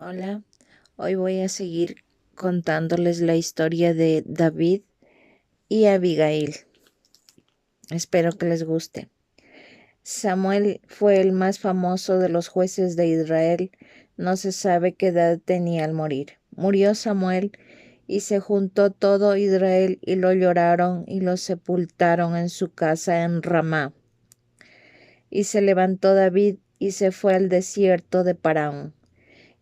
Hola, hoy voy a seguir contándoles la historia de David y Abigail. Espero que les guste. Samuel fue el más famoso de los jueces de Israel. No se sabe qué edad tenía al morir. Murió Samuel y se juntó todo Israel y lo lloraron y lo sepultaron en su casa en Ramá. Y se levantó David y se fue al desierto de Parán.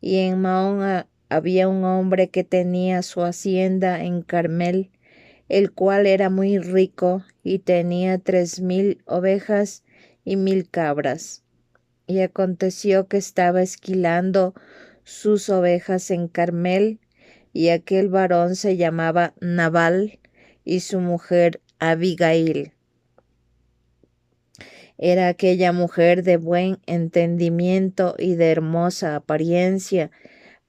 Y en Maón había un hombre que tenía su hacienda en Carmel, el cual era muy rico y tenía 3000 ovejas y 1000 cabras. Y aconteció que estaba esquilando sus ovejas en Carmel, y aquel varón se llamaba Nabal, y su mujer Abigail. Era aquella mujer de buen entendimiento y de hermosa apariencia,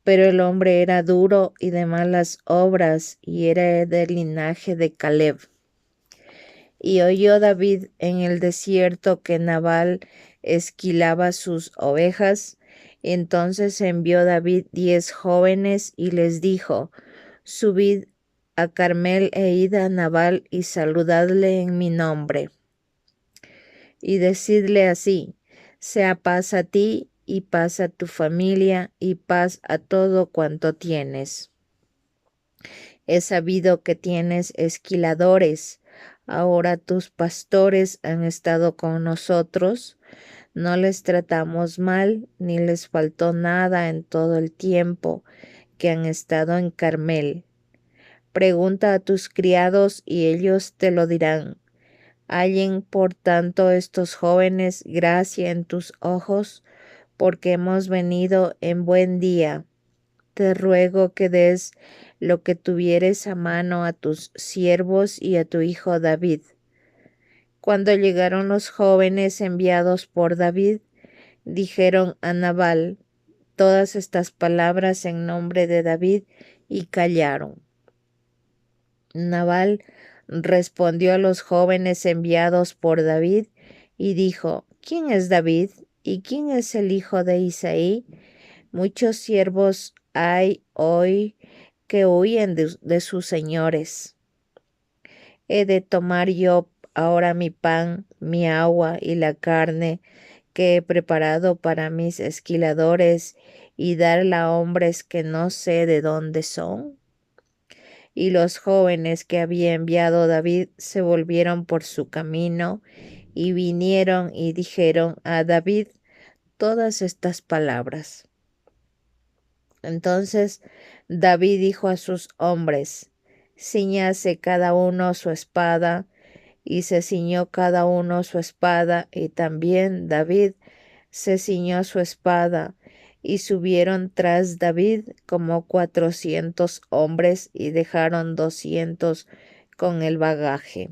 pero el hombre era duro y de malas obras, y era del linaje de Caleb. Y oyó David en el desierto que Nabal esquilaba sus ovejas. Entonces envió David 10 jóvenes y les dijo: Subid a Carmel e id a Nabal y saludadle en mi nombre. Y decidle así: sea paz a ti y paz a tu familia y paz a todo cuanto tienes. He sabido que tienes esquiladores. Ahora tus pastores han estado con nosotros. No les tratamos mal, ni les faltó nada en todo el tiempo que han estado en Carmel. Pregunta a tus criados y ellos te lo dirán. Hallen por tanto estos jóvenes gracia en tus ojos, porque hemos venido en buen día. Te ruego que des lo que tuvieres a mano a tus siervos y a tu hijo David. Cuando llegaron los jóvenes enviados por David, dijeron a Nabal todas estas palabras en nombre de David y callaron. Nabal respondió a los jóvenes enviados por David y dijo: ¿Quién es David y quién es el hijo de Isaí? Muchos siervos hay hoy que huyen de sus señores. ¿He de tomar yo ahora mi pan, mi agua y la carne que he preparado para mis esquiladores y darla a hombres que no sé de dónde son? Y los jóvenes que había enviado David se volvieron por su camino y vinieron y dijeron a David todas estas palabras. Entonces David dijo a sus hombres: ciñase cada uno su espada, y se ciñó cada uno su espada, y también David se ciñó su espada, y subieron tras David como 400 hombres, y dejaron 200 con el bagaje.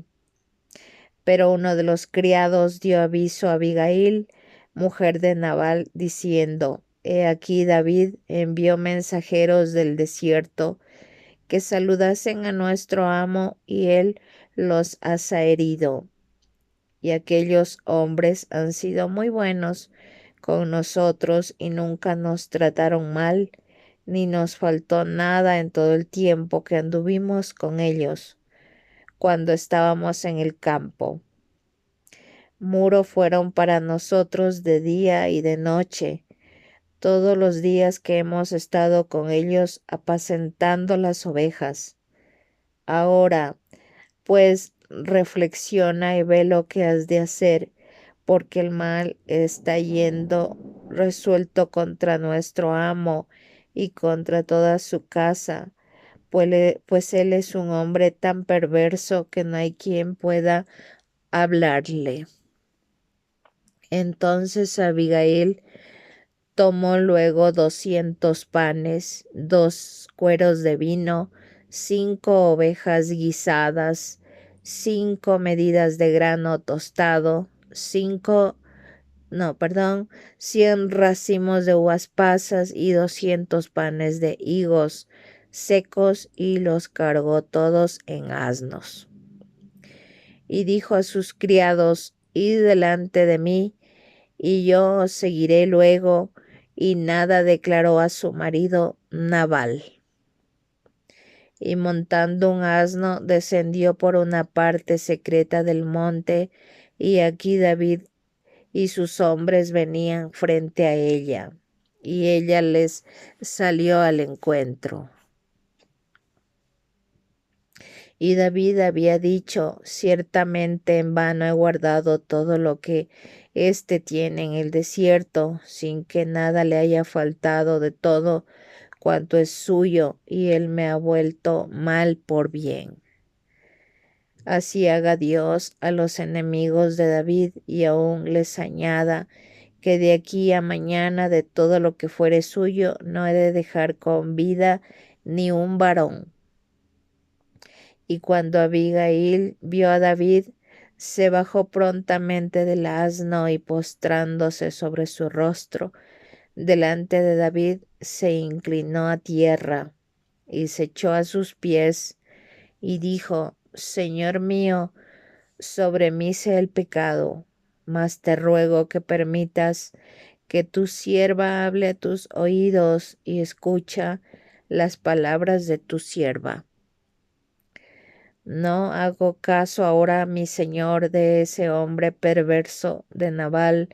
Pero uno de los criados dio aviso a Abigail, mujer de Nabal, diciendo: He aquí David envió mensajeros del desierto que saludasen a nuestro amo, y él los ha herido. Y aquellos hombres han sido muy buenos con nosotros y nunca nos trataron mal, ni nos faltó nada en todo el tiempo que anduvimos con ellos, cuando estábamos en el campo. Muro fueron para nosotros de día y de noche, todos los días que hemos estado con ellos apacentando las ovejas. Ahora, pues, reflexiona y ve lo que has de hacer, porque el mal está yendo resuelto contra nuestro amo y contra toda su casa, pues él es un hombre tan perverso que no hay quien pueda hablarle. Entonces Abigail tomó luego 200 panes, 2 cueros de vino, 5 ovejas guisadas, 5 medidas de grano tostado, 100 racimos de uvas pasas y 200 panes de higos secos, y los cargó todos en asnos. Y dijo a sus criados: Id delante de mí, y yo os seguiré luego, y nada declaró a su marido Nabal. Y montando un asno, descendió por una parte secreta del monte, y aquí David y sus hombres venían frente a ella, y ella les salió al encuentro. Y David había dicho: ciertamente en vano he guardado todo lo que éste tiene en el desierto, sin que nada le haya faltado de todo cuanto es suyo, y él me ha vuelto mal por bien. Así haga Dios a los enemigos de David, y aún les añada que de aquí a mañana de todo lo que fuere suyo no he de dejar con vida ni un varón. Y cuando Abigail vio a David, se bajó prontamente del asno y postrándose sobre su rostro delante de David, se inclinó a tierra y se echó a sus pies y dijo: Señor mío, sobre mí sea el pecado, mas te ruego que permitas que tu sierva hable a tus oídos y escucha las palabras de tu sierva. No hago caso ahora, mi señor, de ese hombre perverso de Nabal,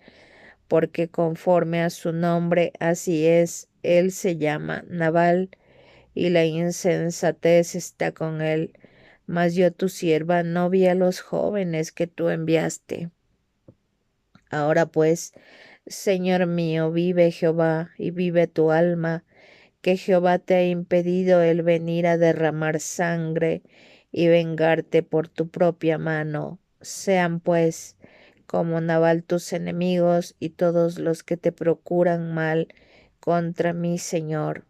porque conforme a su nombre así es, él se llama Nabal, y la insensatez está con él. Mas yo, tu sierva, no vi a los jóvenes que tú enviaste. Ahora pues, Señor mío, vive Jehová, y vive tu alma, que Jehová te ha impedido el venir a derramar sangre y vengarte por tu propia mano. Sean pues como Nabal tus enemigos y todos los que te procuran mal contra mi Señor.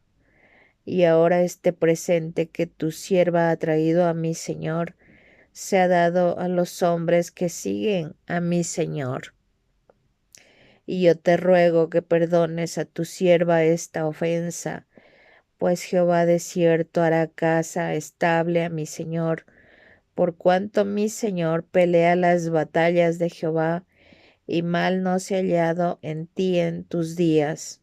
Y ahora este presente que tu sierva ha traído a mi Señor se ha dado a los hombres que siguen a mi Señor. Y yo te ruego que perdones a tu sierva esta ofensa, pues Jehová de cierto hará casa estable a mi Señor, por cuanto mi Señor pelea las batallas de Jehová, y mal no se ha hallado en ti en tus días.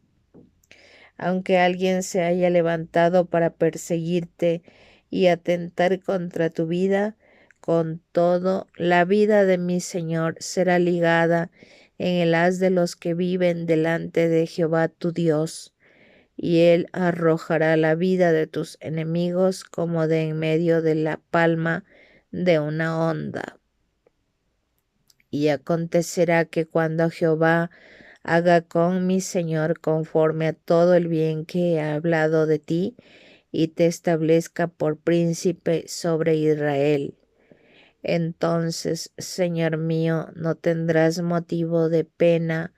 Aunque alguien se haya levantado para perseguirte y atentar contra tu vida, con todo la vida de mi Señor será ligada en el haz de los que viven delante de Jehová tu Dios, y él arrojará la vida de tus enemigos como de en medio de la palma de una onda. Y acontecerá que cuando Jehová haga con mi Señor conforme a todo el bien que he hablado de ti, y te establezca por príncipe sobre Israel, entonces, Señor mío, no tendrás motivo de pena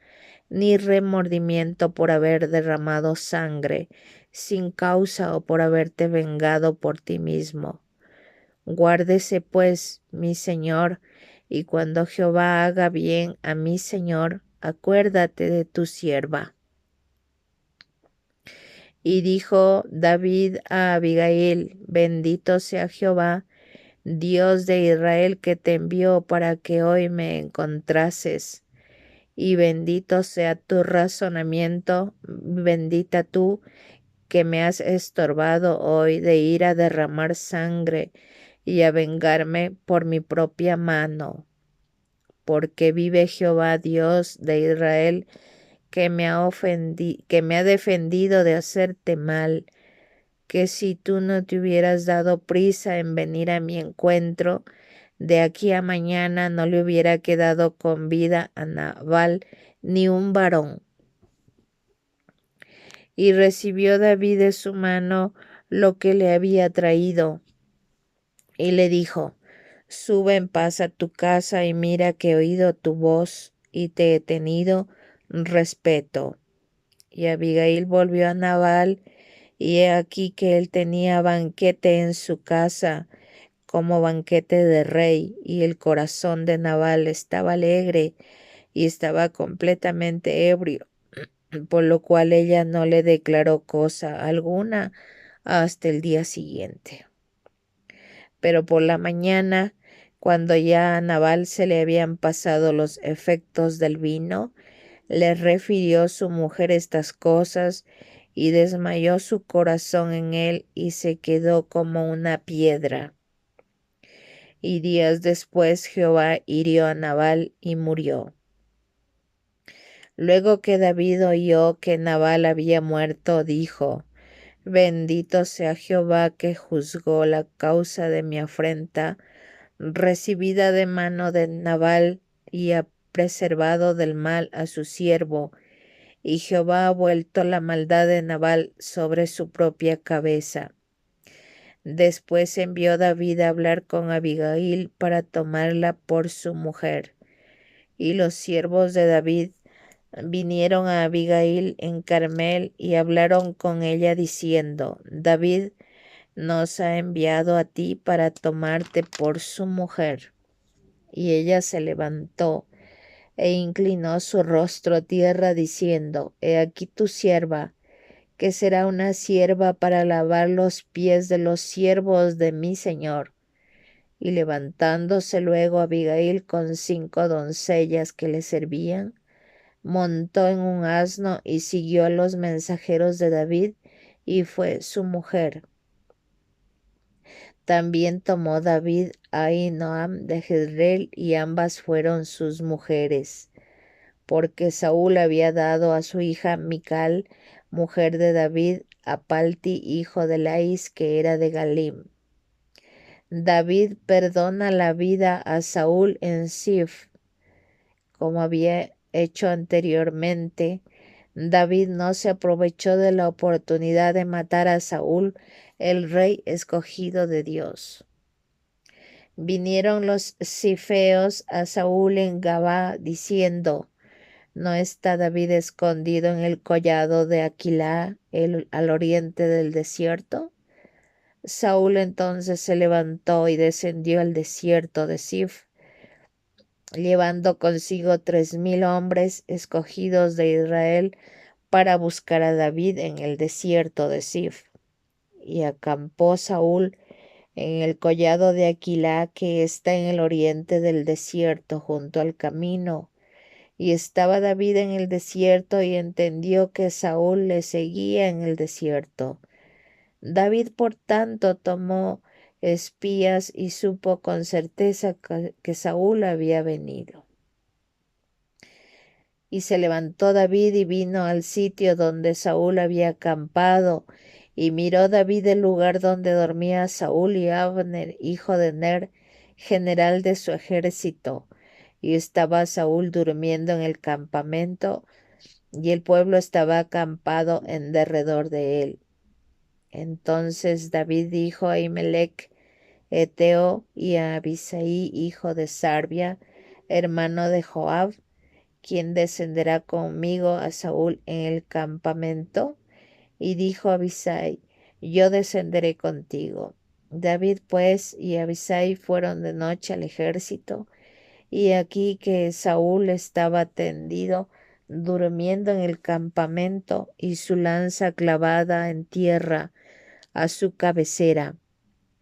ni remordimiento por haber derramado sangre sin causa o por haberte vengado por ti mismo. Guárdese pues mi Señor, y cuando Jehová haga bien a mi Señor, acuérdate de tu sierva. Y dijo David a Abigail: Bendito sea Jehová, Dios de Israel, que te envió para que hoy me encontrases. Y bendito sea tu razonamiento, bendita tú que me has estorbado hoy de ir a derramar sangre y a vengarme por mi propia mano. Porque vive Jehová Dios de Israel, que me ha defendido de hacerte mal, que si tú no te hubieras dado prisa en venir a mi encuentro, de aquí a mañana no le hubiera quedado con vida a Nabal ni un varón. Y recibió David de su mano lo que le había traído, y le dijo: Sube en paz a tu casa, y mira que he oído tu voz y te he tenido respeto. Y Abigail volvió a Nabal, y he aquí que él tenía banquete en su casa, como banquete de rey, y el corazón de Nabal estaba alegre y estaba completamente ebrio, por lo cual ella no le declaró cosa alguna hasta el día siguiente. Pero por la mañana, cuando ya a Nabal se le habían pasado los efectos del vino, le refirió su mujer estas cosas, y desmayó su corazón en él, y se quedó como una piedra. Y días después Jehová hirió a Nabal y murió. Luego que David oyó que Nabal había muerto, dijo: Bendito sea Jehová, que juzgó la causa de mi afrenta, recibida de mano de Nabal, y ha preservado del mal a su siervo, y Jehová ha vuelto la maldad de Nabal sobre su propia cabeza. Después envió David a hablar con Abigail para tomarla por su mujer. Y los siervos de David vinieron a Abigail en Carmel y hablaron con ella diciendo: David nos ha enviado a ti para tomarte por su mujer. Y ella se levantó e inclinó su rostro a tierra diciendo: He aquí tu sierva, que será una sierva para lavar los pies de los siervos de mi señor. Y levantándose luego Abigail con 5 doncellas que le servían, montó en un asno y siguió a los mensajeros de David, y fue su mujer. También tomó David a Ahinoam de Jezreel, y ambas fueron sus mujeres, porque Saúl había dado a su hija Mical, mujer de David, a Palti, hijo de Lais, que era de Galim. David perdona la vida a Saúl en Sif, como había hecho anteriormente. David no se aprovechó de la oportunidad de matar a Saúl, el rey escogido de Dios. Vinieron los sifeos a Saúl en Gabá, diciendo: ¿No está David escondido en el collado de Aquilá, al oriente del desierto? Saúl entonces se levantó y descendió al desierto de Sif, llevando consigo 3000 hombres escogidos de Israel para buscar a David en el desierto de Sif. Y acampó Saúl en el collado de Aquilá, que está en el oriente del desierto, junto al camino. Y estaba David en el desierto, y entendió que Saúl le seguía en el desierto. David, por tanto, tomó espías y supo con certeza que Saúl había venido. Y se levantó David y vino al sitio donde Saúl había acampado, y miró David el lugar donde dormía Saúl y Abner, hijo de Ner, general de su ejército. Y estaba Saúl durmiendo en el campamento, y el pueblo estaba acampado en derredor de él. Entonces David dijo a Ahimelech Eteo y a Abisai, hijo de Sarbia, hermano de Joab: ¿Quién descenderá conmigo a Saúl en el campamento? Y dijo Abisai: Yo descenderé contigo. David pues y Abisai fueron de noche al ejército, y aquí que Saúl estaba tendido, durmiendo en el campamento, y su lanza clavada en tierra a su cabecera.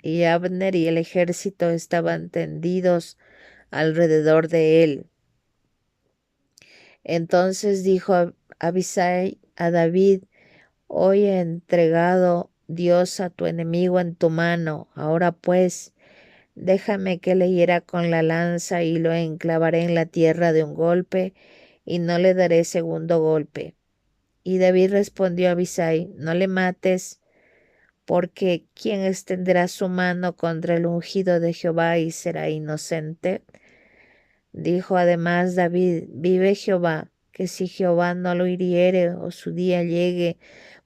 Y Abner y el ejército estaban tendidos alrededor de él. Entonces dijo Abisai a David: Hoy he entregado Dios a tu enemigo en tu mano. Ahora pues, déjame que le hiera con la lanza, y lo enclavaré en la tierra de un golpe, y no le daré segundo golpe. Y David respondió a Abisai: No le mates, porque ¿quién extenderá su mano contra el ungido de Jehová y será inocente? Dijo además David: Vive Jehová, que si Jehová no lo hiriere, o su día llegue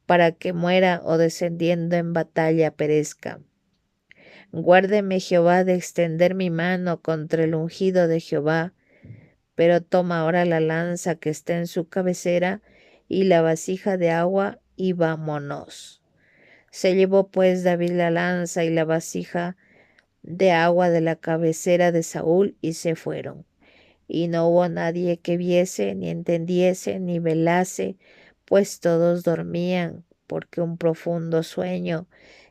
para que muera, o descendiendo en batalla perezca. Guárdeme Jehová de extender mi mano contra el ungido de Jehová, pero toma ahora la lanza que está en su cabecera y la vasija de agua, y vámonos. Se llevó pues David la lanza y la vasija de agua de la cabecera de Saúl, y se fueron. Y no hubo nadie que viese, ni entendiese, ni velase, pues todos dormían, porque un profundo sueño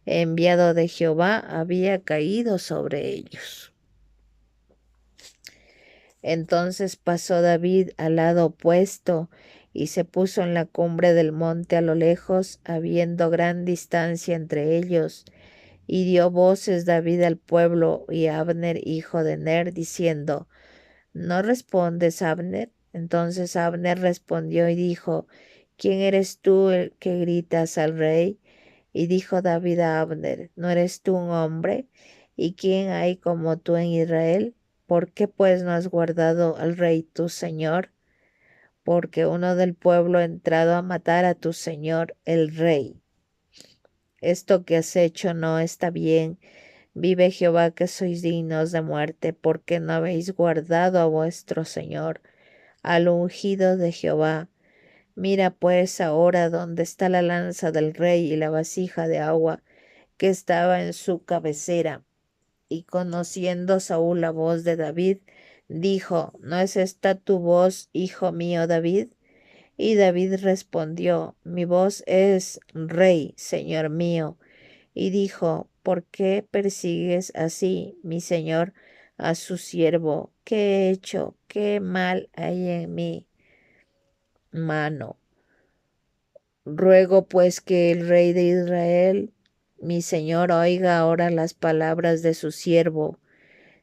enviado de Jehová había caído sobre ellos. Entonces pasó David al lado opuesto y se puso en la cumbre del monte a lo lejos, habiendo gran distancia entre ellos. Y dio voces David al pueblo y a Abner, hijo de Ner, diciendo: ¿No respondes, Abner? Entonces Abner respondió y dijo: ¿Quién eres tú el que gritas al rey? Y dijo David a Abner: ¿No eres tú un hombre? ¿Y quién hay como tú en Israel? ¿Por qué pues no has guardado al rey tu señor? Porque uno del pueblo ha entrado a matar a tu señor el rey. Esto que has hecho no está bien. Vive Jehová que sois dignos de muerte, porque no habéis guardado a vuestro señor, al ungido de Jehová. Mira pues ahora dónde está la lanza del rey y la vasija de agua que estaba en su cabecera. Y conociendo Saúl la voz de David, dijo: ¿No es esta tu voz, hijo mío David? Y David respondió: Mi voz es: Rey, señor mío. Y dijo: ¿Por qué persigues así, mi señor, a su siervo? ¿Qué he hecho? ¿Qué mal hay en mi mano? Ruego pues que el rey de Israel, mi señor, oiga ahora las palabras de su siervo.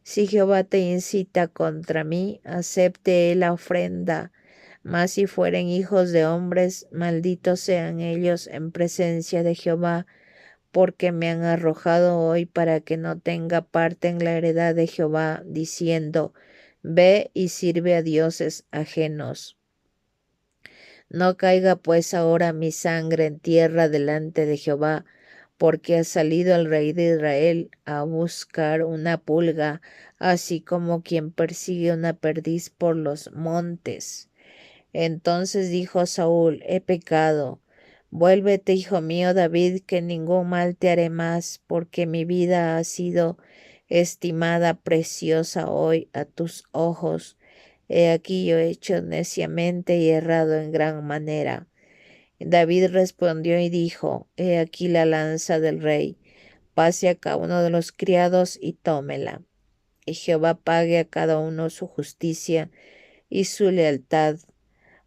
Si Jehová te incita contra mí, acepte él la ofrenda. Mas si fueren hijos de hombres, malditos sean ellos en presencia de Jehová, porque me han arrojado hoy para que no tenga parte en la heredad de Jehová, diciendo: Ve y sirve a dioses ajenos. No caiga pues ahora mi sangre en tierra delante de Jehová, porque ha salido el rey de Israel a buscar una pulga, así como quien persigue una perdiz por los montes. Entonces dijo Saúl: He pecado. Vuélvete, hijo mío David, que ningún mal te haré más, porque mi vida ha sido estimada preciosa hoy a tus ojos. He aquí yo he hecho neciamente y errado en gran manera. David respondió y dijo: He aquí la lanza del rey. Pase a cada uno de los criados y tómela. Y Jehová pague a cada uno su justicia y su lealtad,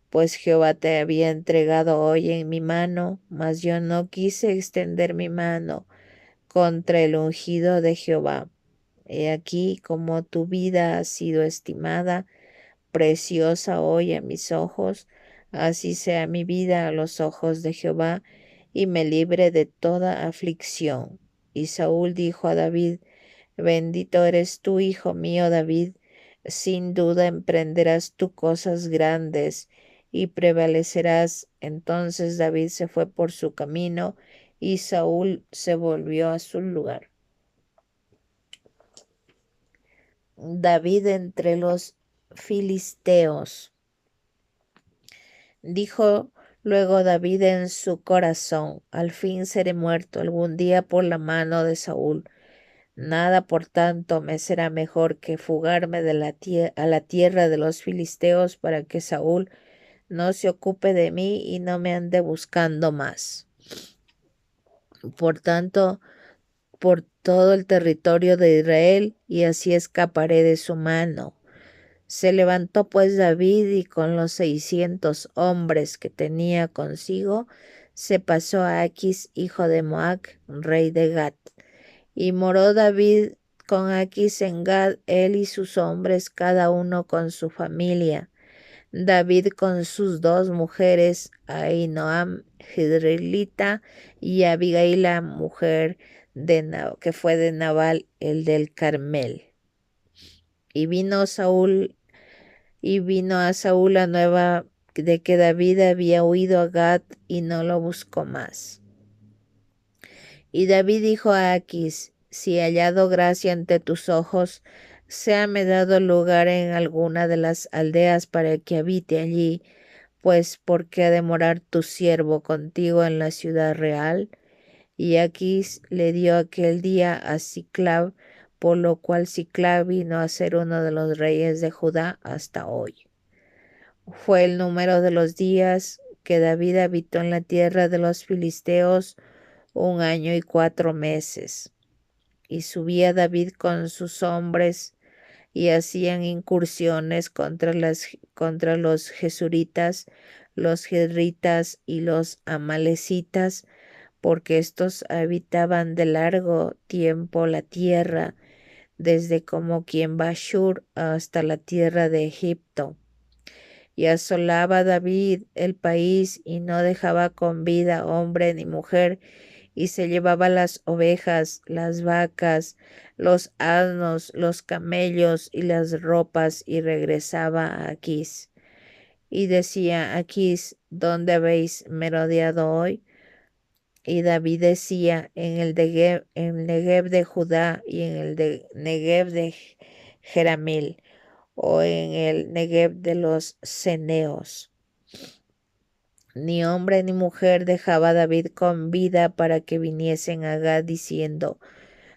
pues Jehová te había entregado hoy en mi mano, mas yo no quise extender mi mano contra el ungido de Jehová. He aquí como tu vida ha sido estimada, preciosa hoy a mis ojos, así sea mi vida a los ojos de Jehová, y me libre de toda aflicción. Y Saúl dijo a David: Bendito eres tú, hijo mío David, sin duda emprenderás tú cosas grandes y prevalecerás. Entonces David se fue por su camino y Saúl se volvió a su lugar. David entre los filisteos. Dijo luego David en su corazón: Al fin seré muerto algún día por la mano de Saúl. Nada, por tanto, me será mejor que fugarme de a la tierra de los filisteos, para que Saúl no se ocupe de mí y no me ande buscando más. Por tanto, por todo el territorio de Israel, y así escaparé de su mano. Se levantó pues David, y con los 600 hombres que tenía consigo, se pasó a Aquis, hijo de Moac, rey de Gat. Y moró David con Aquis en Gad, él y sus hombres, cada uno con su familia. David con sus 2 mujeres, Ahinoam jezreelita y Abigail, la mujer que fue de Nabal, el del Carmel. Y vino a Saúl la nueva de que David había huido a Gad, y no lo buscó más. Y David dijo a Aquis: Si he hallado gracia ante tus ojos, séame dado lugar en alguna de las aldeas para que habite allí, pues ¿por qué ha de morar tu siervo contigo en la ciudad real? Y Aquis le dio aquel día a Siclab, por lo cual Siclab vino a ser uno de los reyes de Judá hasta hoy. Fue el número de los días que David habitó en la tierra de los filisteos 1 año y 4 meses. Y subía David con sus hombres y hacían incursiones contra los jesuritas, los jerritas y los amalecitas, porque estos habitaban de largo tiempo la tierra, desde como quien va a Shur hasta la tierra de Egipto. Y asolaba David el país y no dejaba con vida hombre ni mujer, y se llevaba las ovejas, las vacas, los asnos, los camellos y las ropas, y regresaba a Aquis. Y decía Aquis: ¿dónde habéis merodeado hoy? Y David decía: en Negev de Judá y en el Negev de Jeramil, o en el Negev de los ceneos. Ni hombre ni mujer dejaba David con vida para que viniesen a Gad, diciendo: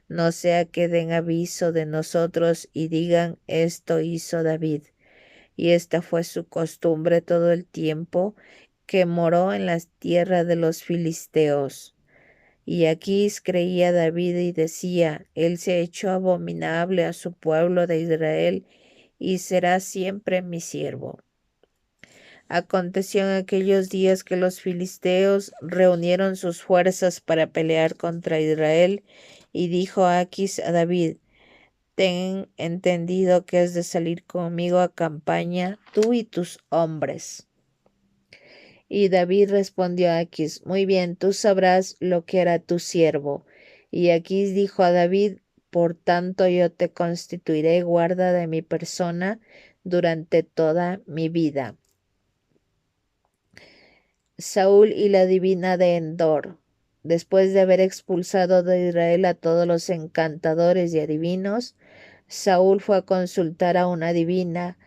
no sea que den aviso de nosotros y digan: esto hizo David. Y esta fue su costumbre todo el tiempo que moró en las tierras de los filisteos. Y Aquis creía David y decía: él se ha hecho abominable a su pueblo de Israel, y será siempre mi siervo. Aconteció en aquellos días que los filisteos reunieron sus fuerzas para pelear contra Israel, y dijo Aquis a David: ten entendido que has de salir conmigo a campaña, tú y tus hombres. Y David respondió a Aquis: muy bien, tú sabrás lo que hará tu siervo. Y Aquis dijo a David: por tanto yo te constituiré guarda de mi persona durante toda mi vida. Saúl y la divina de Endor. Después de haber expulsado de Israel a todos los encantadores y adivinos, Saúl fue a consultar a una divina,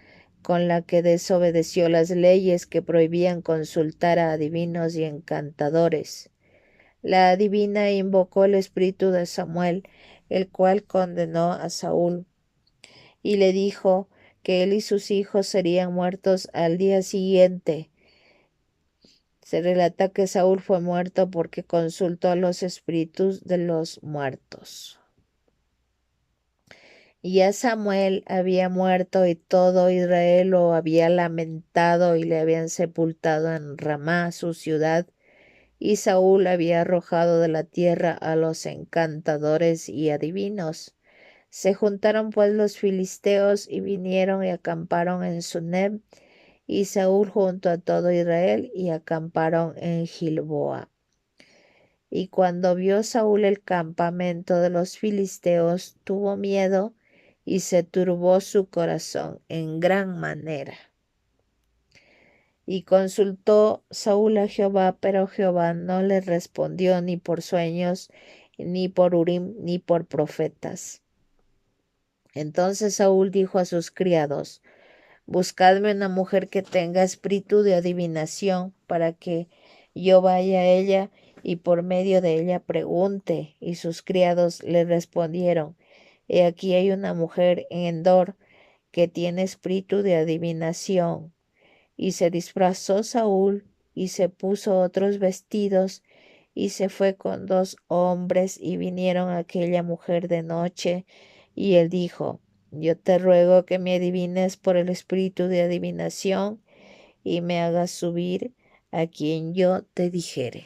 con la que desobedeció las leyes que prohibían consultar a adivinos y encantadores. La adivina invocó el espíritu de Samuel, el cual condenó a Saúl, y le dijo que él y sus hijos serían muertos al día siguiente. Se relata que Saúl fue muerto porque consultó a los espíritus de los muertos. Y ya Samuel había muerto, y todo Israel lo había lamentado, y le habían sepultado en Ramá, su ciudad. Y Saúl había arrojado de la tierra a los encantadores y adivinos. Se juntaron pues los filisteos y vinieron y acamparon en Sunem, y Saúl junto a todo Israel, y acamparon en Gilboa. Y cuando vio Saúl el campamento de los filisteos, tuvo miedo, y se turbó su corazón en gran manera. Y consultó Saúl a Jehová, pero Jehová no le respondió ni por sueños, ni por Urim, ni por profetas. Entonces Saúl dijo a sus criados: buscadme una mujer que tenga espíritu de adivinación, para que yo vaya a ella y por medio de ella pregunte. Y sus criados le respondieron: he aquí hay una mujer en Endor que tiene espíritu de adivinación. Y se disfrazó Saúl y se puso otros vestidos, y se fue con 2 hombres, y vinieron a aquella mujer de noche. Y él dijo: yo te ruego que me adivines por el espíritu de adivinación, y me hagas subir a quien yo te dijere.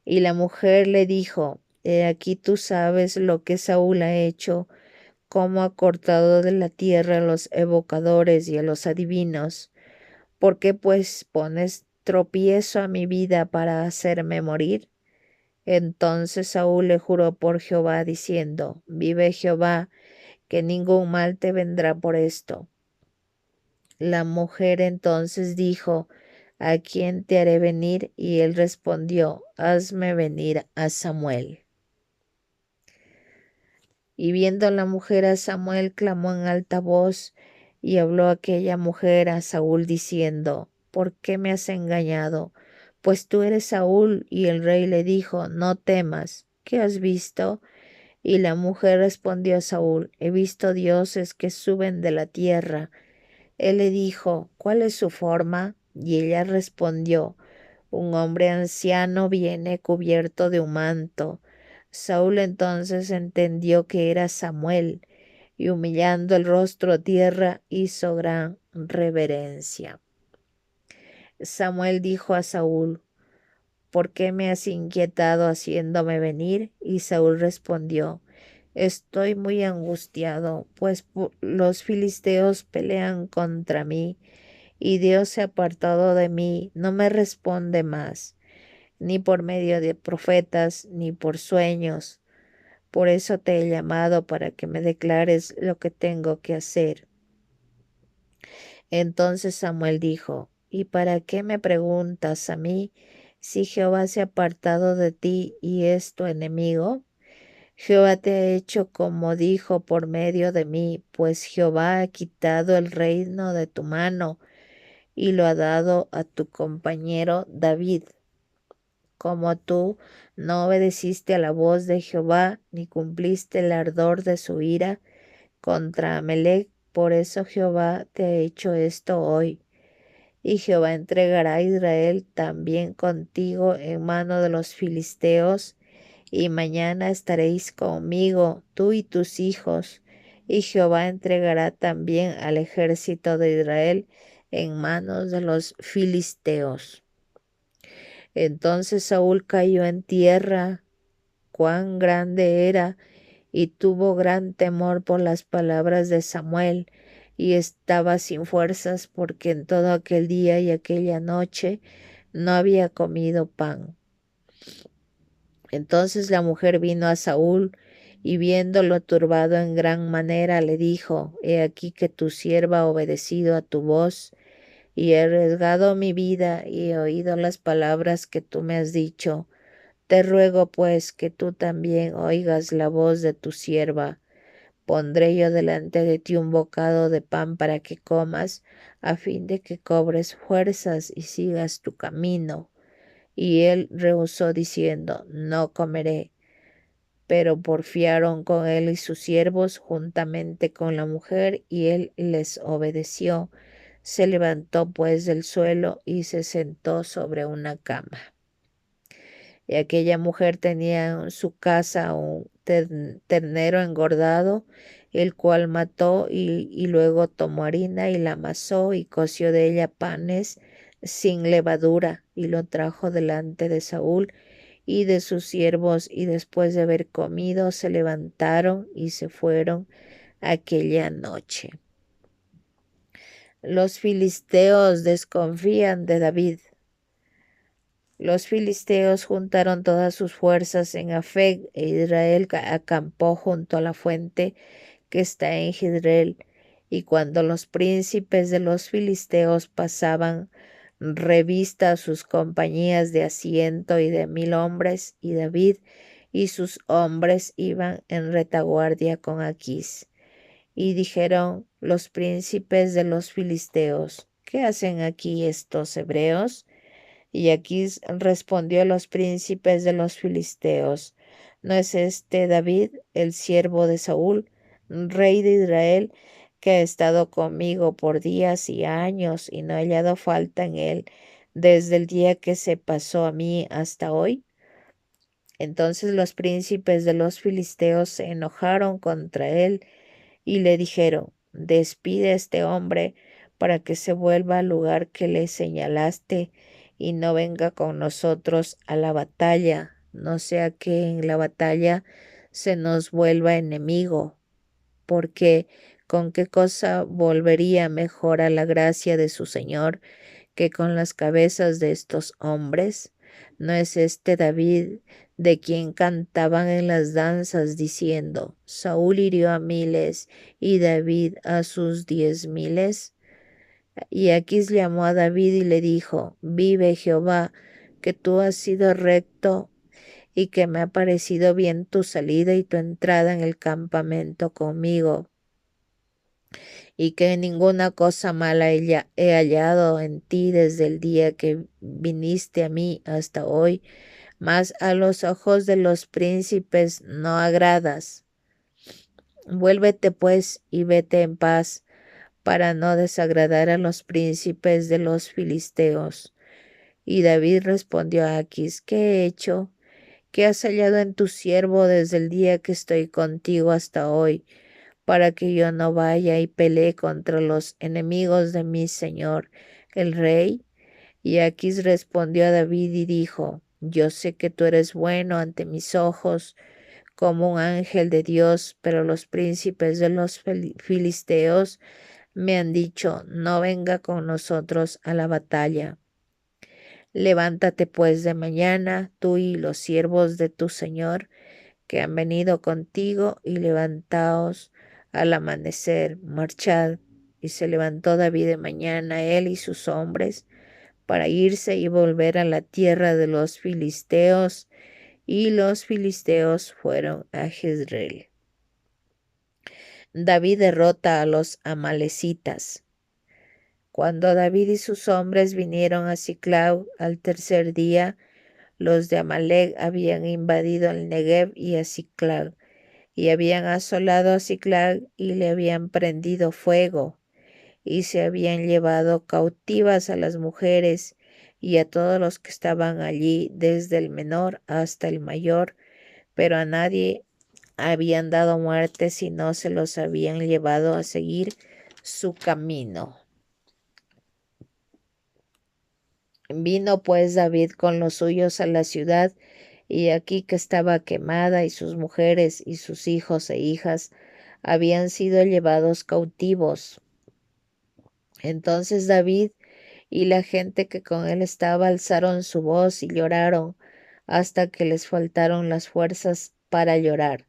Y la mujer le dijo: he aquí tú sabes lo que Saúl ha hecho, cómo ha cortado de la tierra a los evocadores y a los adivinos. ¿Por qué pues pones tropiezo a mi vida para hacerme morir? Entonces Saúl le juró por Jehová, diciendo: vive Jehová, que ningún mal te vendrá por esto. La mujer entonces dijo: ¿a quién te haré venir? Y él respondió: hazme venir a Samuel. Y viendo la mujer a Samuel, clamó en alta voz, y habló aquella mujer a Saúl diciendo: ¿por qué me has engañado? Pues tú eres Saúl. Y el rey le dijo: no temas. ¿Qué has visto? Y la mujer respondió a Saúl: he visto dioses que suben de la tierra. Él le dijo: ¿cuál es su forma? Y ella respondió: un hombre anciano viene cubierto de un manto. Saúl entonces entendió que era Samuel. y humillando el rostro a tierra hizo gran reverencia. Samuel dijo a Saúl: ¿por qué me has inquietado haciéndome venir? Y Saúl respondió: estoy muy angustiado, pues los filisteos pelean contra mí, y Dios se ha apartado de mí, no me responde más, ni por medio de profetas, ni por sueños. Por eso te he llamado para que me declares lo que tengo que hacer. Entonces Samuel dijo: ¿y para qué me preguntas a mí si Jehová se ha apartado de ti y es tu enemigo? Jehová te ha hecho como dijo por medio de mí, pues Jehová ha quitado el reino de tu mano y lo ha dado a tu compañero David. Como tú no obedeciste a la voz de Jehová, ni cumpliste el ardor de su ira contra Amalec, por eso Jehová te ha hecho esto hoy. Y Jehová entregará a Israel también contigo en mano de los filisteos, y mañana estaréis conmigo, tú y tus hijos, y Jehová entregará también al ejército de Israel en manos de los filisteos. Entonces Saúl cayó en tierra, cuán grande era, y tuvo gran temor por las palabras de Samuel, y estaba sin fuerzas porque en todo aquel día y aquella noche no había comido pan. Entonces la mujer vino a Saúl, y viéndolo turbado en gran manera, le dijo: he aquí que tu sierva ha obedecido a tu voz, y he arriesgado mi vida, y he oído las palabras que tú me has dicho. Te ruego pues que tú también oigas la voz de tu sierva. Pondré yo delante de ti un bocado de pan para que comas, a fin de que cobres fuerzas y sigas tu camino. Y él rehusó diciendo: no comeré. Pero porfiaron con él y sus siervos juntamente con la mujer, y él les obedeció. Se levantó pues del suelo y se sentó sobre una cama. Y aquella mujer tenía en su casa un ternero engordado, el cual mató, y luego tomó harina y la amasó y coció de ella panes sin levadura, y lo trajo delante de Saúl y de sus siervos, y después de haber comido se levantaron y se fueron aquella noche. Los filisteos desconfían de David. Los filisteos juntaron todas sus fuerzas en Afec, e Israel acampó junto a la fuente que está en Jezreel. Y cuando los príncipes de los filisteos pasaban revista a sus compañías de 100 y de 1000 hombres, y David y sus hombres iban en retaguardia con Aquís. Y dijeron los príncipes de los filisteos: ¿qué hacen aquí estos hebreos? Y Aquís respondió a los príncipes de los filisteos: ¿no es este David, el siervo de Saúl, rey de Israel, que ha estado conmigo por días y años, y no he hallado falta en él desde el día que se pasó a mí hasta hoy? Entonces los príncipes de los filisteos se enojaron contra él y le dijeron: despide a este hombre para que se vuelva al lugar que le señalaste y no venga con nosotros a la batalla, no sea que en la batalla se nos vuelva enemigo, porque ¿con qué cosa volvería mejor a la gracia de su Señor que con las cabezas de estos hombres? ¿No es este David de quien cantaban en las danzas diciendo: Saúl hirió a miles y David a sus 10,000? Y Aquís llamó a David y le dijo: vive Jehová, que tú has sido recto y que me ha parecido bien tu salida y tu entrada en el campamento conmigo, y que ninguna cosa mala he hallado en ti desde el día que viniste a mí hasta hoy, mas a los ojos de los príncipes no agradas. Vuélvete pues y vete en paz, para no desagradar a los príncipes de los filisteos. Y David respondió a Aquís: ¿qué he hecho? ¿Qué has hallado en tu siervo desde el día que estoy contigo hasta hoy? para que yo no vaya y pelee contra los enemigos de mi señor, el rey? Y Aquis respondió a David y dijo: Yo sé que tú eres bueno ante mis ojos, como un ángel de Dios, pero los príncipes de los filisteos me han dicho: No venga con nosotros a la batalla. Levántate pues de mañana, tú y los siervos de tu señor que han venido contigo, y levantaos al amanecer, marchad. Y se levantó David de mañana, él y sus hombres, para irse y volver a la tierra de los filisteos, y los filisteos fueron a Jezreel. David derrota a los amalecitas. Cuando David y sus hombres vinieron a Siclag al tercer día, los de Amalec habían invadido el Negev y a Siclag, y habían asolado a Siclag y le habían prendido fuego, y se habían llevado cautivas a las mujeres y a todos los que estaban allí, desde el menor hasta el mayor, pero a nadie habían dado muerte, sino se los habían llevado a seguir su camino. Vino pues David con los suyos a la ciudad, y aquí que estaba quemada, y sus mujeres y sus hijos e hijas habían sido llevados cautivos. Entonces David y la gente que con él estaba alzaron su voz y lloraron hasta que les faltaron las fuerzas para llorar.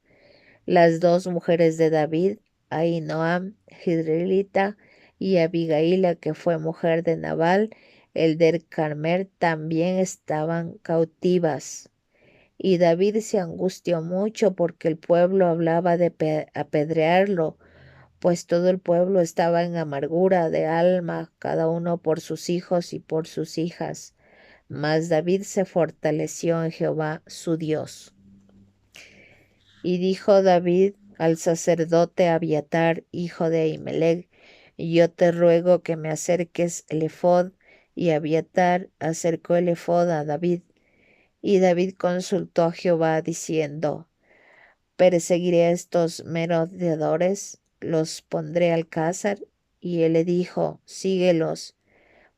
Las dos mujeres de David, Ahinoam, Jezreelita, y Abigaila, que fue mujer de Nabal, el del Carmel, también estaban cautivas. Y David se angustió mucho porque el pueblo hablaba de apedrearlo, pues todo el pueblo estaba en amargura de alma, cada uno por sus hijos y por sus hijas. Mas David se fortaleció en Jehová su Dios. Y dijo David al sacerdote Abiatar, hijo de Ahimelech: Yo te ruego que me acerques el ephod. Y Abiatar acercó el ephod a David. Y David consultó a Jehová diciendo: ¿Perseguiré a estos merodeadores? ¿Los pondré al cázar? Y él le dijo: Síguelos,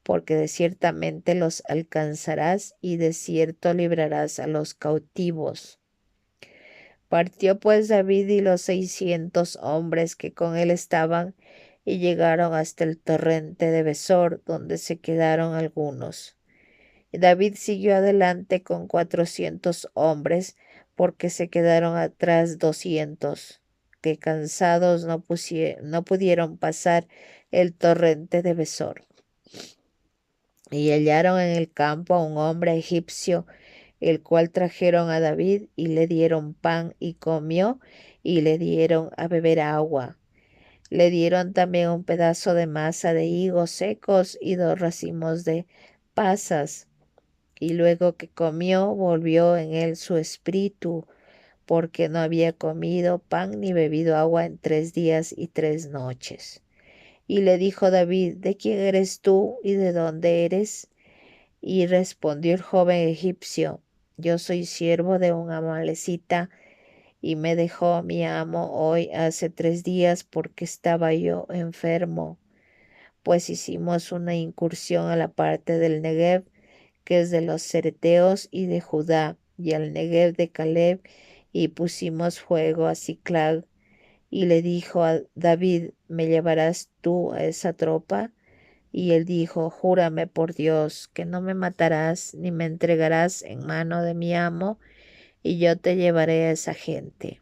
porque de ciertamente los alcanzarás, y de cierto librarás a los cautivos. Partió pues David y los 600 hombres que con él estaban, y llegaron hasta el torrente de Besor, donde se quedaron algunos. Y David siguió adelante con 400 hombres, porque se quedaron atrás 200, que cansados no pudieron pasar el torrente de Besor. Y hallaron en el campo a un hombre egipcio, el cual trajeron a David, y le dieron pan y comió, y le dieron a beber agua. Le dieron también un pedazo de masa de higos secos y 2 racimos de pasas. Y luego que comió, volvió en él su espíritu, porque no había comido pan ni bebido agua en 3 días y 3 noches. Y le dijo David: ¿De quién eres tú y de dónde eres? Y respondió el joven egipcio: Yo soy siervo de un amalecita, y me dejó mi amo hoy hace 3 días porque estaba yo enfermo. Pues hicimos una incursión a la parte del Negev, que es de los cereteos, y de Judá, y al Negev de Caleb, y pusimos fuego a Siclag. Y le dijo a David: ¿Me llevarás tú a esa tropa? Y él dijo: Júrame por Dios que no me matarás ni me entregarás en mano de mi amo, y yo te llevaré a esa gente.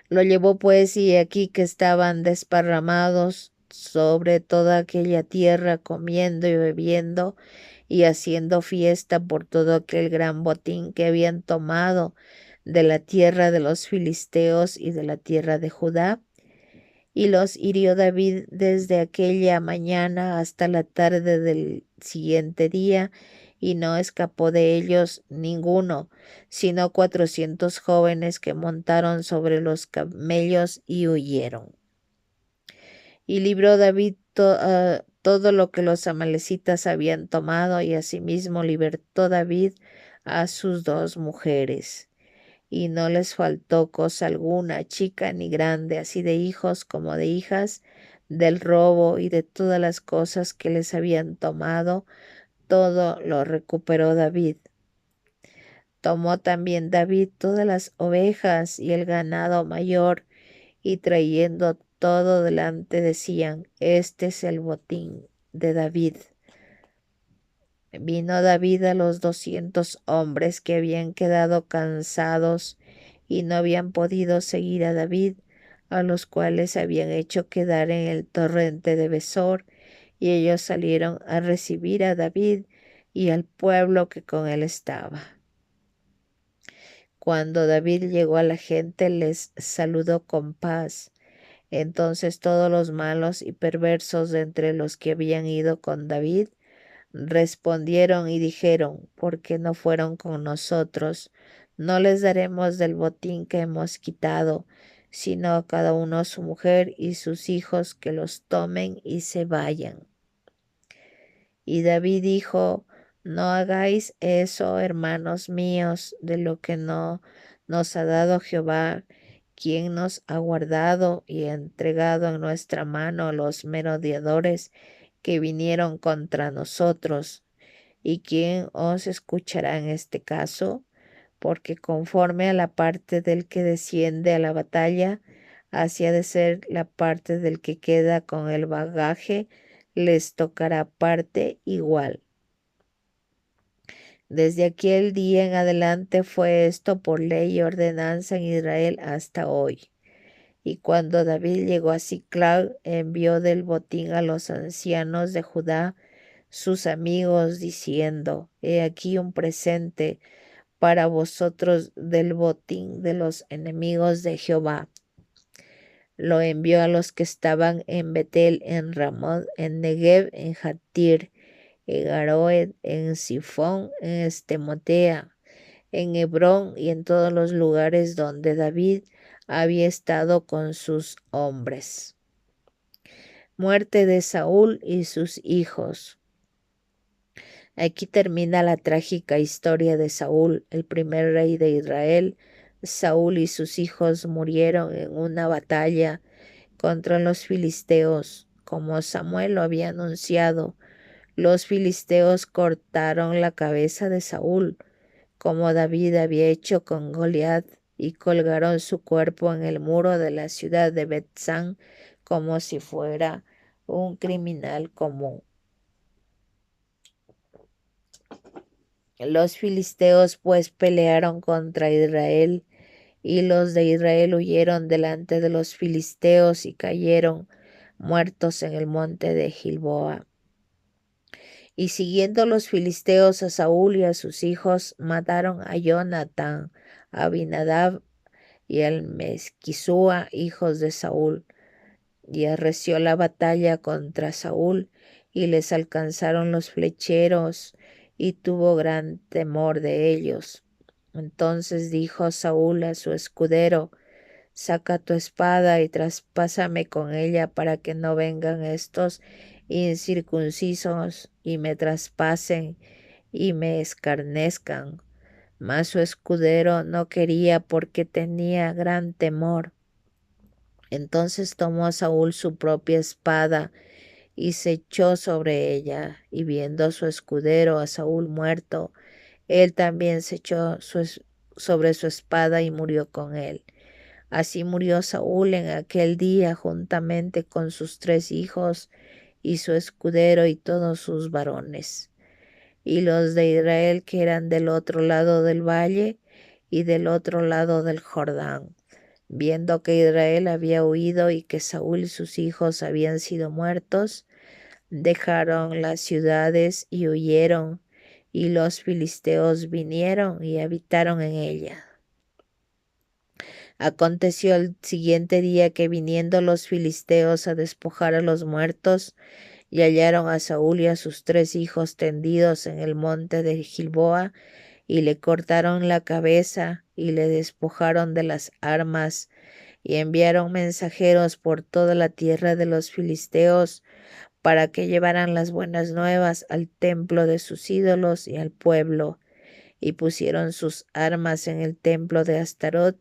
Lo llevó pues, y aquí que estaban desparramados sobre toda aquella tierra, comiendo y bebiendo y haciendo fiesta por todo aquel gran botín que habían tomado de la tierra de los filisteos y de la tierra de Judá. Y los hirió David desde aquella mañana hasta la tarde del siguiente día, y no escapó de ellos ninguno, sino 400 jóvenes que montaron sobre los camellos y huyeron. Y libró David todo lo que los amalecitas habían tomado, y asimismo libertó David a sus 2 mujeres. y no les faltó cosa alguna, chica ni grande, así de hijos como de hijas, del robo y de todas las cosas que les habían tomado, todo lo recuperó David. Tomó también David todas las ovejas y el ganado mayor, y trayendo todo delante decían: este es el botín de David. Vino David a los 200 hombres que habían quedado cansados y no habían podido seguir a David, a los cuales habían hecho quedar en el torrente de Besor, y ellos salieron a recibir a David y al pueblo que con él estaba. Cuando David llegó a la gente, les saludó con paz. Entonces todos los malos y perversos de entre los que habían ido con David respondieron y dijeron: ¿por qué no fueron con nosotros? No les daremos del botín que hemos quitado, sino a cada uno su mujer y sus hijos, que los tomen y se vayan. Y David dijo: no hagáis eso, hermanos míos, de lo que no nos ha dado Jehová, quien nos ha guardado y ha entregado en nuestra mano a los merodeadores que vinieron contra nosotros. ¿Y quién os escuchará en este caso? Porque conforme a la parte del que desciende a la batalla, así ha de ser la parte del que queda con el bagaje, les tocará parte igual. Desde aquel día en adelante fue esto por ley y ordenanza en Israel hasta hoy. Y cuando David llegó a Siclag, envió del botín a los ancianos de Judá, sus amigos, diciendo: he aquí un presente para vosotros del botín de los enemigos de Jehová. Lo envió a los que estaban en Betel, en Ramot, en Negev, en Jatir, en Aroed, en Sifón, en Estemotea, en Hebrón y en todos los lugares donde David había estado con sus hombres. Muerte de Saúl y sus hijos. Aquí termina la trágica historia de Saúl, el primer rey de Israel. Saúl y sus hijos murieron en una batalla contra los filisteos. Como Samuel lo había anunciado, los filisteos cortaron la cabeza de Saúl, como David había hecho con Goliat, y colgaron su cuerpo en el muro de la ciudad de Bet-san como si fuera un criminal común. Los filisteos pues pelearon contra Israel, y los de Israel huyeron delante de los filisteos y cayeron muertos en el monte de Gilboa. Y siguiendo los filisteos a Saúl y a sus hijos, mataron a Jonatán, a Abinadab y al Mesquisúa, hijos de Saúl. Y arreció la batalla contra Saúl, y les alcanzaron los flecheros, y tuvo gran temor de ellos. Entonces dijo Saúl a su escudero: saca tu espada y traspásame con ella, para que no vengan estos incircuncisos y me traspasen y me escarnezcan. Mas su escudero no quería, porque tenía gran temor. Entonces tomó Saúl su propia espada y se echó sobre ella, y viendo su escudero a Saúl muerto, él también se echó sobre su espada y murió con él. Así murió Saúl en aquel día, juntamente con sus 3 hijos y su escudero y todos sus varones. Y los de Israel, que eran del otro lado del valle y del otro lado del Jordán, viendo que Israel había huido y que Saúl y sus hijos habían sido muertos, dejaron las ciudades y huyeron, y los filisteos vinieron y habitaron en ella. Aconteció el siguiente día que, viniendo los filisteos a despojar a los muertos, y hallaron a Saúl y a sus 3 hijos tendidos en el monte de Gilboa, y le cortaron la cabeza y le despojaron de las armas, y enviaron mensajeros por toda la tierra de los filisteos para que llevaran las buenas nuevas al templo de sus ídolos y al pueblo. y pusieron sus armas en el templo de Astarot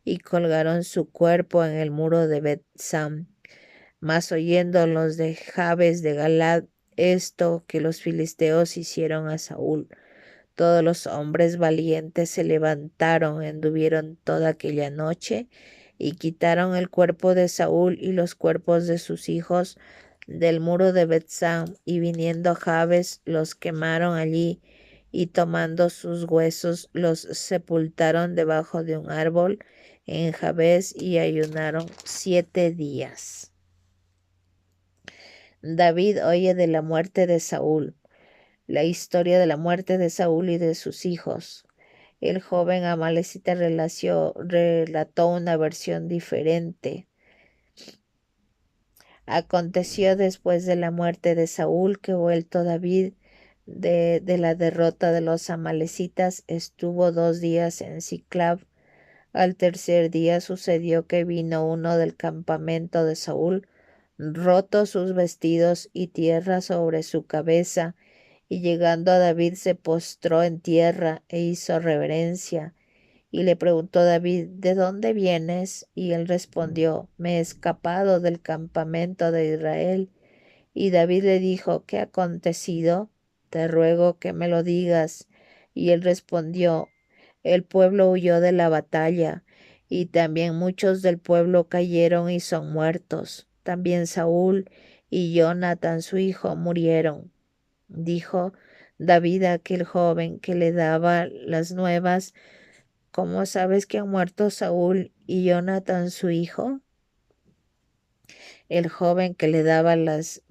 y colgaron su cuerpo en el muro de Bet-Sam. Mas oyendo los de Jabes de Galad esto que los filisteos hicieron a Saúl, todos los hombres valientes se levantaron, anduvieron toda aquella noche y quitaron el cuerpo de Saúl y los cuerpos de sus hijos del muro de Bet-Sam, y viniendo a Jabes los quemaron allí, y tomando sus huesos los sepultaron debajo de un árbol en Jabes, y ayunaron 7 días. David oye de la muerte de Saúl. La historia de la muerte de Saúl y de sus hijos. El joven amalecita relató una versión diferente. Aconteció después de la muerte de Saúl que vuelto David de la derrota de los amalecitas, estuvo 2 días en Siclag. Al tercer día sucedió que vino uno del campamento de Saúl, roto sus vestidos y tierra sobre su cabeza, y llegando a David se postró en tierra e hizo reverencia. Y le preguntó David, ¿de dónde vienes? Y él respondió, me he escapado del campamento de Israel. Y David le dijo, ¿qué ha acontecido? Te ruego que me lo digas. Y él respondió, el pueblo huyó de la batalla, y también muchos del pueblo cayeron y son muertos. También Saúl y Jonatán su hijo murieron. Dijo David a aquel joven que le daba las nuevas, ¿cómo sabes que han muerto Saúl y Jonatán su hijo? El joven que le daba las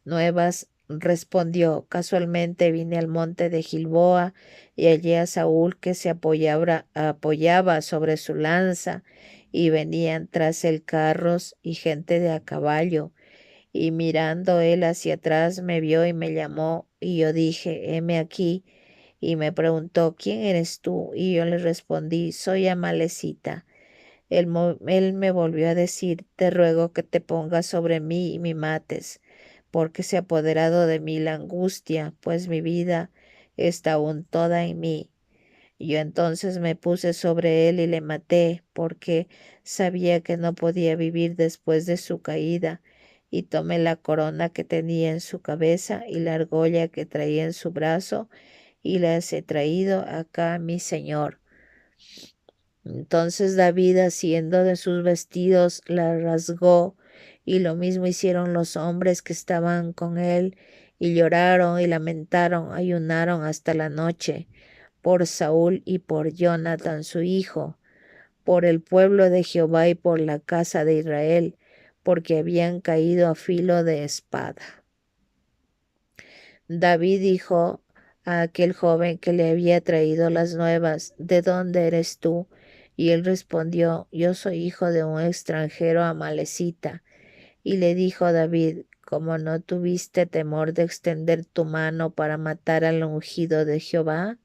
nuevas respondió, casualmente vine al monte de Gilboa y hallé a Saúl que se apoyaba sobre su lanza, y venían tras él carros y gente de a caballo. Y mirando él hacia atrás me vio y me llamó, y yo dije, heme aquí. Y me preguntó, ¿quién eres tú? Y yo le respondí, soy Amalecita. Él me volvió a decir, te ruego que te pongas sobre mí y me mates, porque se ha apoderado de mí la angustia, pues mi vida está aún toda en mí. Y yo entonces me puse sobre él y le maté, porque sabía que no podía vivir después de su caída, y tomé la corona que tenía en su cabeza y la argolla que traía en su brazo, y las he traído acá a mi señor. Entonces David, haciendo de sus vestidos, la rasgó, y lo mismo hicieron los hombres que estaban con él, y lloraron y lamentaron, ayunaron hasta la noche, por Saúl y por Jonatán su hijo, por el pueblo de Jehová y por la casa de Israel, porque habían caído a filo de espada. David dijo a aquel joven que le había traído las nuevas, ¿de dónde eres tú? Y él respondió, yo soy hijo de un extranjero amalecita. Y le dijo David, ¿cómo no tuviste temor de extender tu mano para matar al ungido de Jehová?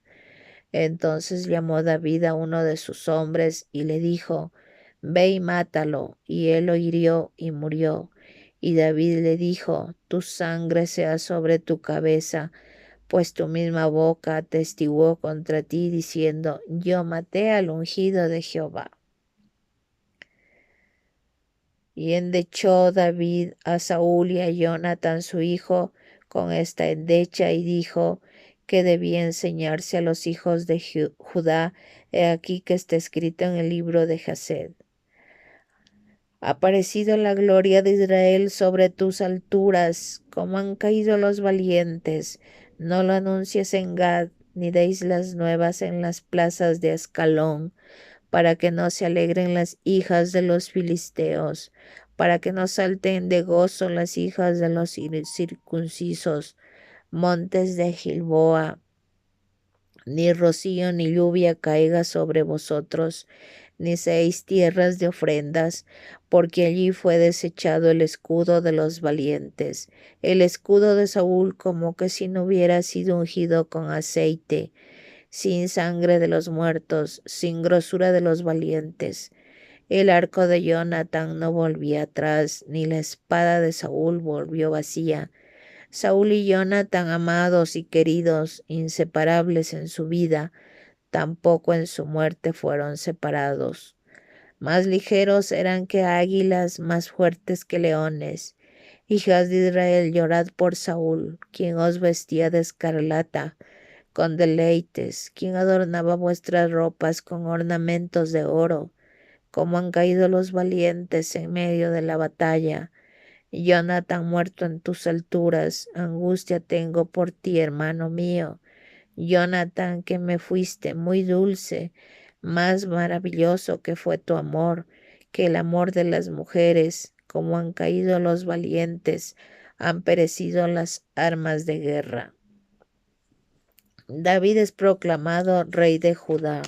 Entonces llamó David a uno de sus hombres y le dijo, ve y mátalo. Y él lo hirió y murió. Y David le dijo, tu sangre sea sobre tu cabeza, pues tu misma boca atestiguó contra ti, diciendo, yo maté al ungido de Jehová. Y endechó David a Saúl y a Jonatán su hijo con esta endecha, y dijo que debía enseñarse a los hijos de Judá. He aquí que está escrito en el libro de Jased. Ha aparecido la gloria de Israel sobre tus alturas, como han caído los valientes. No lo anuncies en Gad, ni deis las nuevas en las plazas de Ascalón, para que no se alegren las hijas de los filisteos, para que no salten de gozo las hijas de los circuncisos. Montes de Gilboa, ni rocío ni lluvia caiga sobre vosotros, ni seáis tierras de ofrendas, porque allí fue desechado el escudo de los valientes, el escudo de Saúl, como que si no hubiera sido ungido con aceite, sin sangre de los muertos, sin grosura de los valientes. El arco de Jonatán no volvía atrás, ni la espada de Saúl volvió vacía. Saúl y Jonatán, amados y queridos, inseparables en su vida, tampoco en su muerte fueron separados. Más ligeros eran que águilas, más fuertes que leones. Hijas de Israel, llorad por Saúl, quien os vestía de escarlata, con deleites, quien adornaba vuestras ropas con ornamentos de oro. Como han caído los valientes en medio de la batalla. Jonathan muerto en tus alturas, angustia tengo por ti, hermano mío. Jonathan, que me fuiste muy dulce, más maravilloso que fue tu amor, que el amor de las mujeres, como han caído los valientes, han perecido las armas de guerra. David es proclamado rey de Judá.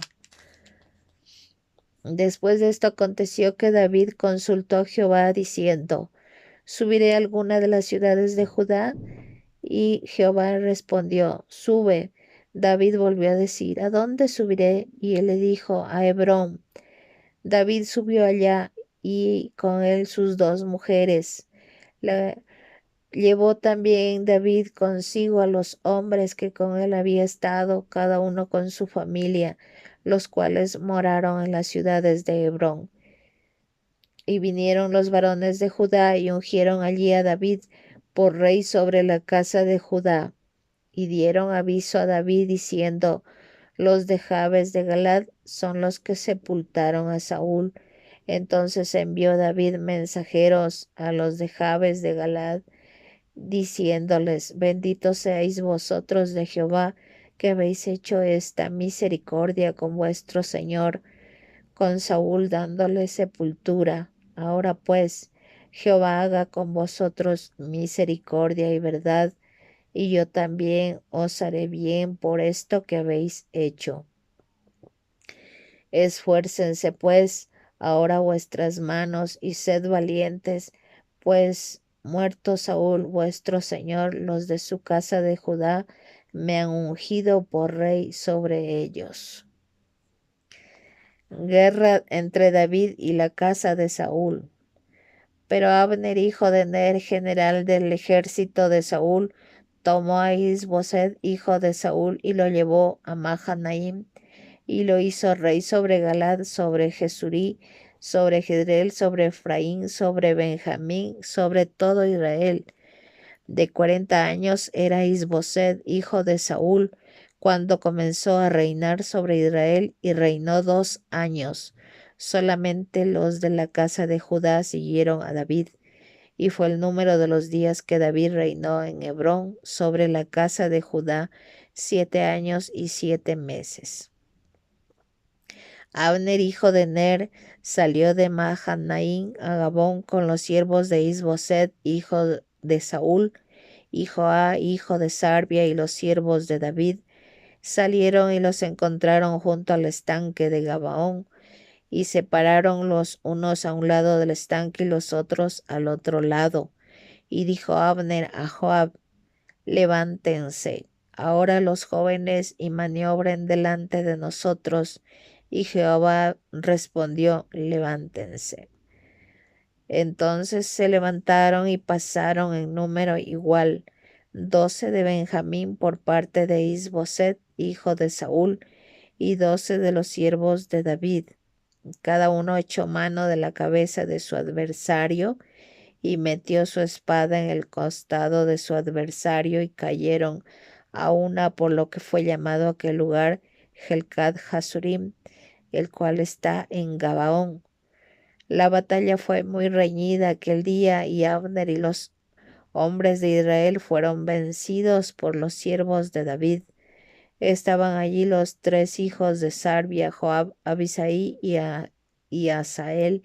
Después de esto aconteció que David consultó a Jehová diciendo, ¿subiré a alguna de las ciudades de Judá? Y Jehová respondió, sube. David volvió a decir, ¿a dónde subiré? Y él le dijo, a Hebrón. David subió allá y con él sus dos mujeres. Llevó también David consigo a los hombres que con él había estado, cada uno con su familia, los cuales moraron en las ciudades de Hebrón. Y vinieron los varones de Judá y ungieron allí a David por rey sobre la casa de Judá. Y dieron aviso a David diciendo, los de Jabes de Galad son los que sepultaron a Saúl. Entonces envió David mensajeros a los de Jabes de Galad, diciéndoles, benditos seáis vosotros de Jehová, que habéis hecho esta misericordia con vuestro Señor, con Saúl dándole sepultura. Ahora pues, Jehová haga con vosotros misericordia y verdad, y yo también os haré bien por esto que habéis hecho. Esfuércense pues ahora vuestras manos y sed valientes, pues muerto Saúl vuestro señor, los de su casa de Judá me han ungido por rey sobre ellos. Guerra entre David y la casa de Saúl. Pero Abner, hijo de Ner, general del ejército de Saúl, tomó a Is-Boseth, hijo de Saúl, y lo llevó a Mahanaim, y lo hizo rey sobre Galad, sobre Jesurí, sobre Jezreel, sobre Efraín, sobre Benjamín, sobre todo Israel. De 40 años era Is-Boseth, hijo de Saúl, cuando comenzó a reinar sobre Israel, y reinó 2 años. Solamente los de la casa de Judá siguieron a David, y fue el número de los días que David reinó en Hebrón sobre la casa de Judá, 7 años y 7 meses. Abner, hijo de Ner, salió de Mahanaim a Gabón con los siervos de Is-Boseth, hijo de Saúl, y Joá, hijo de Sarbia, y los siervos de David. Salieron y los encontraron junto al estanque de Gabaón, y se pararon los unos a un lado del estanque y los otros al otro lado. Y dijo Abner a Joab, levántense ahora los jóvenes y maniobren delante de nosotros. Y Jehová respondió, levántense. Entonces se levantaron y pasaron en número igual, 12 de Benjamín por parte de Is-Boseth, hijo de Saúl, y 12 de los siervos de David. Cada uno echó mano de la cabeza de su adversario y metió su espada en el costado de su adversario, y cayeron a una, por lo que fue llamado aquel lugar Helcat Hasurim, el cual está en Gabaón. La batalla fue muy reñida aquel día, y Abner y los hombres de Israel fueron vencidos por los siervos de David. Estaban allí los 3 hijos de Sarbia, Joab, Abisai y Asael.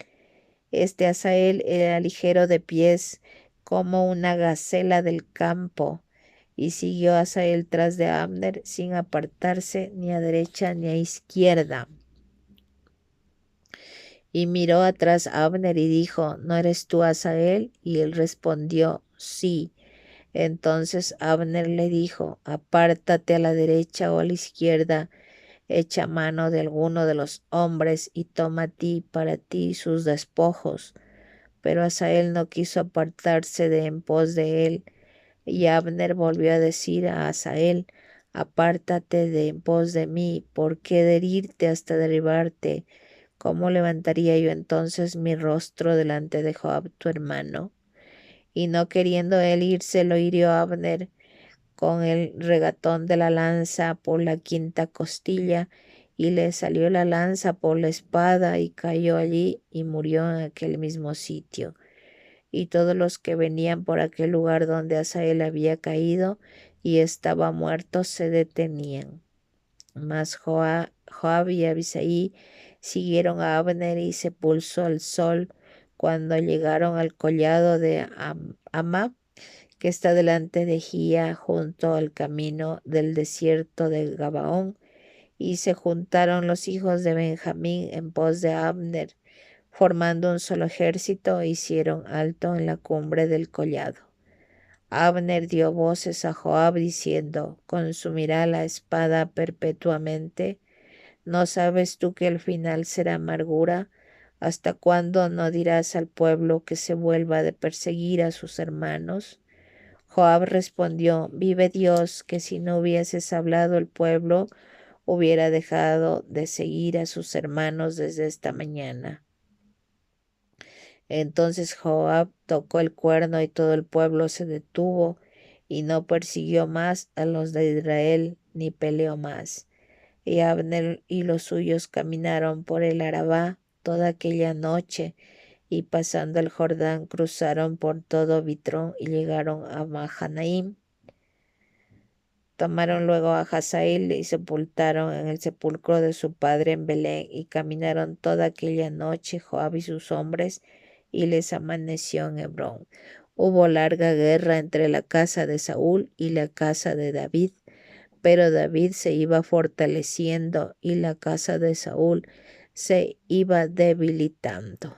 Este Asael era ligero de pies, como una gacela del campo, y siguió Asael tras de Abner sin apartarse ni a derecha ni a izquierda. Y miró atrás a Abner y dijo, ¿no eres tú Asael? Y él respondió, sí. Entonces Abner le dijo, apártate a la derecha o a la izquierda, echa mano de alguno de los hombres y toma a ti para ti sus despojos. Pero Asael no quiso apartarse de en pos de él. Y Abner volvió a decir a Asael, apártate de en pos de mí, ¿por qué de herirte hasta derribarte? ¿Cómo levantaría yo entonces mi rostro delante de Joab tu hermano? Y no queriendo él irse, lo hirió Abner con el regatón de la lanza por la quinta costilla, y le salió la lanza por la espada, y cayó allí y murió en aquel mismo sitio. Y todos los que venían por aquel lugar donde Asael había caído y estaba muerto se detenían. Mas Joab y Abisai siguieron a Abner, y se puso el sol cuando llegaron al collado de Amá, que está delante de Gía, junto al camino del desierto de Gabaón. Y se juntaron los hijos de Benjamín en pos de Abner, formando un solo ejército, e hicieron alto en la cumbre del collado. Abner dio voces a Joab diciendo: ¿Consumirá la espada perpetuamente? ¿No sabes tú que el final será amargura? ¿Hasta cuándo no dirás al pueblo que se vuelva de perseguir a sus hermanos? Joab respondió: Vive Dios, que si no hubieses hablado, el pueblo hubiera dejado de seguir a sus hermanos desde esta mañana. Entonces Joab tocó el cuerno, y todo el pueblo se detuvo, y no persiguió más a los de Israel, ni peleó más. Y Abner y los suyos caminaron por el Arabá toda aquella noche, y pasando el Jordán cruzaron por todo Bitrón y llegaron a Mahanaim. Tomaron luego a Hazael y sepultaron en el sepulcro de su padre en Belén, y caminaron toda aquella noche Joab y sus hombres, y les amaneció en Hebrón. Hubo larga guerra entre la casa de Saúl y la casa de David, pero David se iba fortaleciendo y la casa de Saúl se iba debilitando.